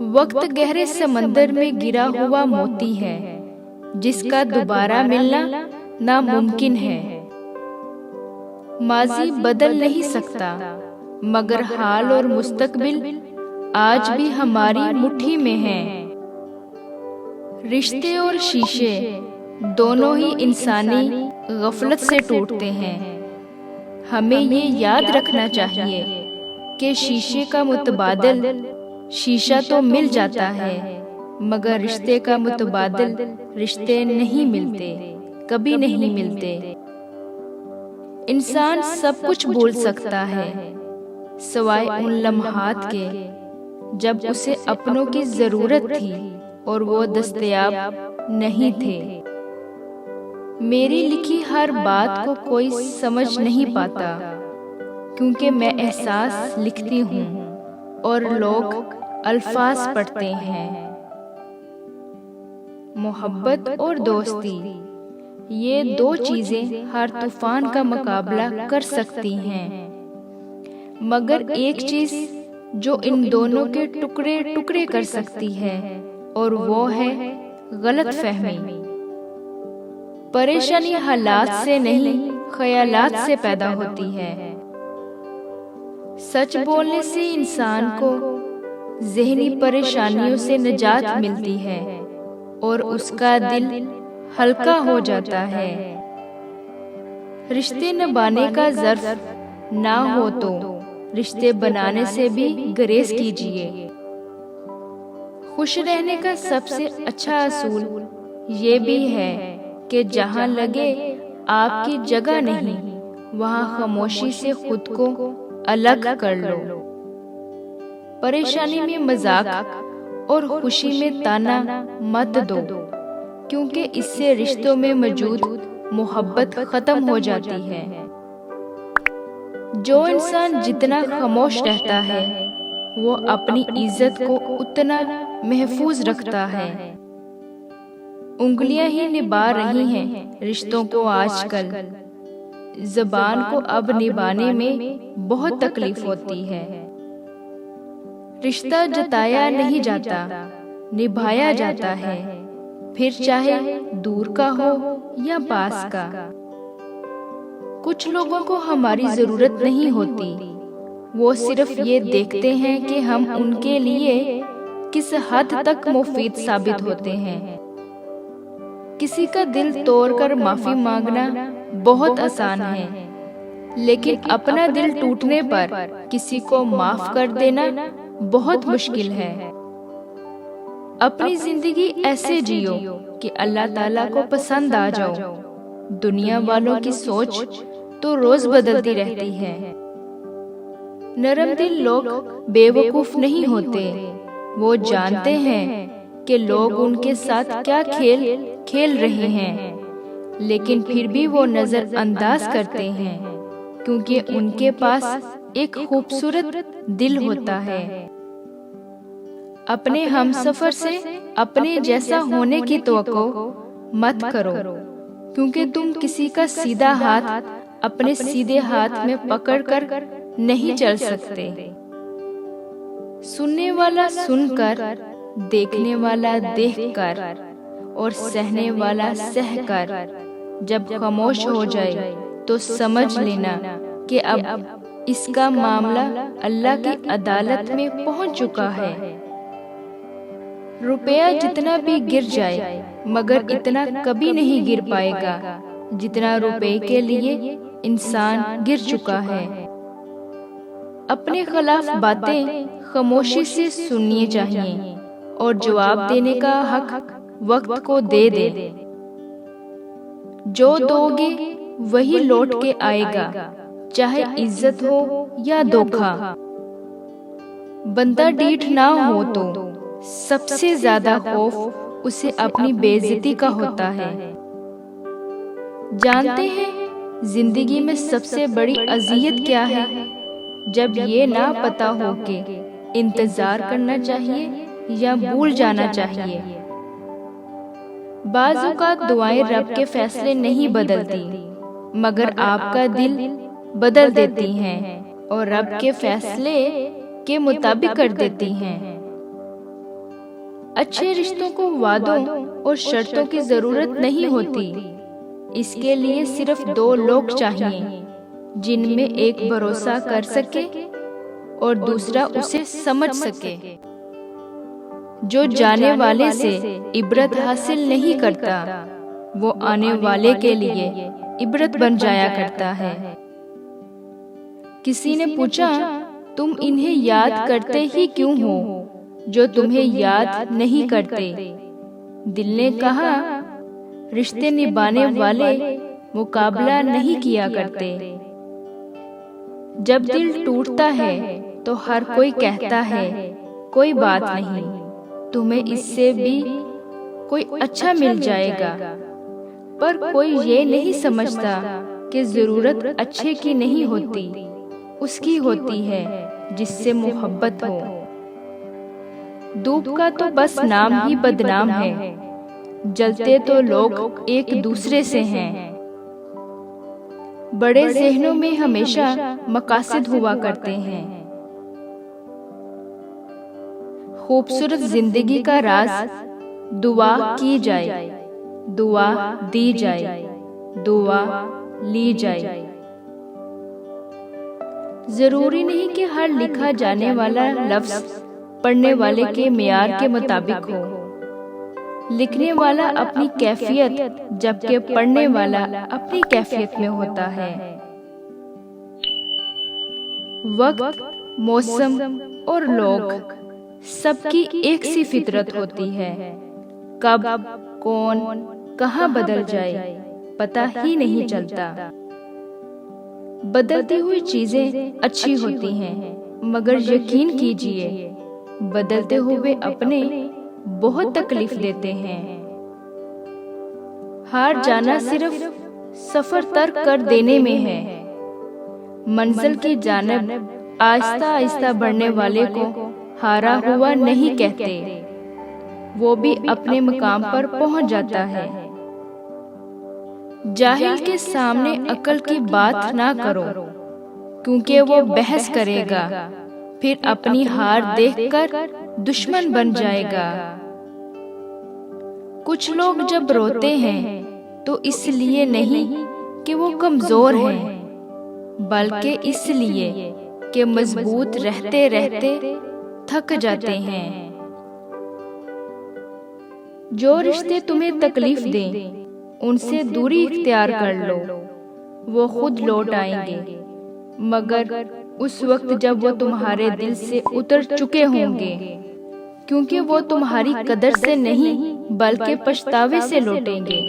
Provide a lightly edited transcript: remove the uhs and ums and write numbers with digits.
वक्त गहरे समंदर में गिरा हुआ मोती है, जिसका दोबारा मिलना नामुमकिन है। माजी बदल नहीं सकता, मगर हाल और मुस्तकबिल आज भी हमारी मुट्ठी में है। रिश्ते और शीशे दोनों ही इंसानी गफलत से टूटते हैं। हमें ये याद रखना चाहिए कि शीशे का मुतबादिल शीशा तो मिल जाता है, मगर रिश्ते का मुतबादिल रिश्ते नहीं मिलते, कभी नहीं मिलते। इंसान सब कुछ भूल सकता है सिवाय उन लम्हात के जब उसे अपनों की जरूरत थी और वो दस्तयाब नहीं थे। मेरी लिखी हर बात को कोई समझ नहीं पाता, क्योंकि मैं एहसास लिखती हूँ और लोग अल्फाज पढ़ते हैं। मोहब्बत और दोस्ती, ये दो चीजें हर तूफान का मुकाबला कर सकती हैं, मगर एक चीज जो इन दोनों के टुकड़े टुकड़े कर सकती है, और वो है गलत फहमी। परेशानी हालात से नहीं, ख्यालात से पैदा होती है। सच बोलने से इंसान को ज़हनी परेशानियों से निजात मिलती है और उसका दिल हल्का हो जाता है। रिश्ते निभाने का ज़र्फ ना हो तो रिश्ते बनाने से भी गुरेज कीजिए। खुश रहने का सबसे अच्छा असूल ये भी है कि जहाँ लगे आपकी जगह नहीं, वहाँ खामोशी से खुद को अलग कर लो। परेशानी में मजाक और खुशी में ताना मत दो, क्योंकि इससे रिश्तों में मौजूद मोहब्बत खत्म हो जाती है। जो इंसान जितना खामोश रहता है, वो अपनी इज्जत को उतना महफूज रखता है। उंगलियां ही निभा रही हैं रिश्तों को आजकल, ज़बान को अब निभाने में बहुत तकलीफ होती है। रिश्ता जताया नहीं जाता, निभाया जाता है, फिर चाहे दूर का हो या पास का। कुछ लोगों को हमारी जरूरत नहीं होती, वो सिर्फ ये देखते हैं कि हम उनके लिए किस हद तक मुफीद साबित होते हैं। किसी का दिल तोड़कर माफी मांगना बहुत आसान है, लेकिन अपना दिल टूटने पर किसी को माफ कर देना बहुत मुश्किल है। अपनी जिंदगी ऐसे जियो कि अल्लाह ताला को पसंद आ जाओ। दुनिया वालों की सोच तो रोज बदलती रहती है। नरम दिल लोग बेवकूफ नहीं होते, वो जानते हैं कि लोग उनके साथ क्या खेल खेल रहे हैं, लेकिन फिर भी वो नजरअंदाज करते हैं, क्योंकि उनके पास एक खूबसूरत दिल होता है। अपने हमसफर से अपने जैसा होने की तवक्को मत करो, क्योंकि तुम किसी का सीधा हाथ अपने सीधे हाथ में पकड़कर नहीं चल सकते। सुनने वाला सुनकर, देखने वाला देखकर और सहने वाला सहकर जब खामोश हो जाए तो समझ लेना कि अब इसका मामला अल्लाह की अदालत में पहुंच चुका है। रुपया जितना भी गिर जाए, मगर इतना कभी नहीं गिर पाएगा जितना रुपए के लिए इंसान गिर चुका है। अपने खिलाफ बातें खामोशी से सुननी चाहिए और जवाब देने का हक वक्त को दे दे। जो दोगे वही लौट के आएगा, चाहे इज्जत हो या धोखा। बंदा डीठ ना हो तो सबसे ज्यादा खौफ उसे अपनी बेइज्जती का होता है। जानते हैं जिंदगी में सबसे बड़ी अजियत क्या है? जब ये ना पता हो कि इंतजार करना चाहिए या भूल जाना चाहिए। बाज़ औक़ात दुआएं रब के फैसले नहीं बदलती, मगर आपका दिल बदल देती हैं और रब के फैसले के मुताबिक कर देती हैं। अच्छे रिश्तों को वादों और शर्तों की जरूरत नहीं होती। इसके लिए सिर्फ दो लोग चाहिए जिनमें एक भरोसा कर सके और दूसरा उसे समझ सके। जो जाने वाले से इबरत हासिल नहीं करता, वो आने वाले के लिए इबरत बन जाया करता है। किसी ने पूछा, तुम इन्हें याद करते ही क्यों हो जो तुम्हें याद नहीं करते? दिल ने कहा, रिश्ते निभाने वाले मुकाबला नहीं किया करते। जब दिल टूटता है तो हर कोई कहता है कोई बात नहीं, तुम्हें इससे भी कोई अच्छा मिल जाएगा। पर कोई ये नहीं समझता कि जरूरत अच्छे की नहीं होती, उसकी होती है जिससे मोहब्बत हो। धूप का तो बस नाम ही बदनाम है, जलते तो लोग एक दूसरे से हैं। बड़े ज़हनों में हमेशा मकासद हुआ करते हैं। खूबसूरत जिंदगी का राज दुआ की जाए, दुआ दी जाए, दुआ ली जाए। जरूरी नहीं कि हर लिखा जाने वाला लफ्ज पढ़ने वाले के मेयार के मुताबिक हो। लिखने वाला अपनी कैफियत, जबकि पढ़ने वाला अपनी कैफियत में होता है। वक्त, मौसम और लोग सबकी एक सी फितरत होती है। कब कौन कहाँ बदल जाए पता ही नहीं चलता। बदलती हुई चीजें अच्छी होती हैं, मगर यकीन कीजिए बदलते हुए अपने बहुत तकलीफ देते हैं। हार जाना सिर्फ सफर तर्क कर देने में है। मंजिल की जानिब आहिस्ता आहिस्ता बढ़ने वाले को हारा हुआ नहीं कहते, वो भी अपने मुकाम पर पहुंच जाता है। जाहिल के सामने अकल की बात ना करो, क्योंकि वो बहस करेगा, फिर अपनी हार देखकर दुश्मन बन जाएगा। कुछ लोग जब रोते हैं तो इसलिए नहीं कि वो कमजोर हैं, बल्कि इसलिए कि मजबूत रहते रहते थक जाते हैं। जो रिश्ते तुम्हें तकलीफ दें, उनसे दूरी इख्तियार कर लो, वो खुद लौट आएंगे, मगर उस वक्त जब वो तुम्हारे दिल से उतर चुके होंगे, क्योंकि वो तुम्हारी कदर से नहीं बल्कि पछतावे से लौटेंगे।